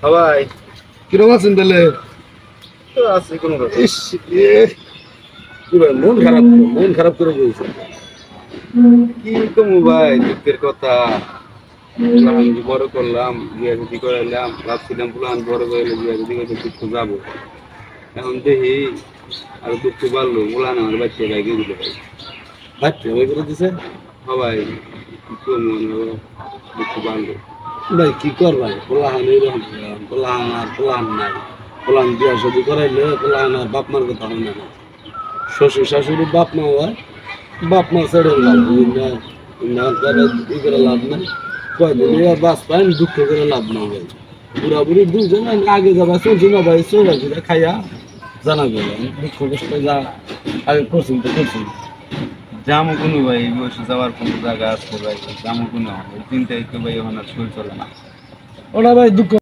সবাই কিরকম আছেন তাহলে? তো আছে কোনো কথা ইস, এ, কি ভাই, মন খারাপ করে বলছে। কি কমু ভাই দুঃখের কথা আমি বড় করলাম বিয়ে যদি করাইলাম ভাবছিলাম পুলান বড় করলে বিয়ে যদি করে দুঃখ যাবো এখন দেখি আর দুঃখ বাড়লো পুলান আমার বাচ্চা গাইকে দিতে পারি বাচ্চা ভাই করে দিছে। সবাই কি কমু দুঃখ বাড়লো ভাই কি করবাই, পোলাহান এইরকম, পোলাহান আর পোলাহান নাই। পোলাহান বিয়া শাদি করাইলে পোলাহান আর বাপ মার কথা হয় না। শ্বশুর শাশুড়ি বাপ মা হয়, বাপ মা ছেড়ে লাভ ই করে লাভ নাই। কয়দিন এবার বাস পাইন দুঃখ করে লাভ নাই ভাই। বুড়া বুড়ি দুজন আগে যাবা চলছি না ভাই, চলে ঘুরে খাইয়া জানা গেল দুঃখ কষ্ট যা আগে করছেন তো করছেন। যামো কোনো ভাই এই বয়সে যাওয়ার কোনো জায়গা আছে ভাই যামো কোনো চিন্তাই তো ভাই এখন আর শরীর চলে না ওরা ভাই দুঃখ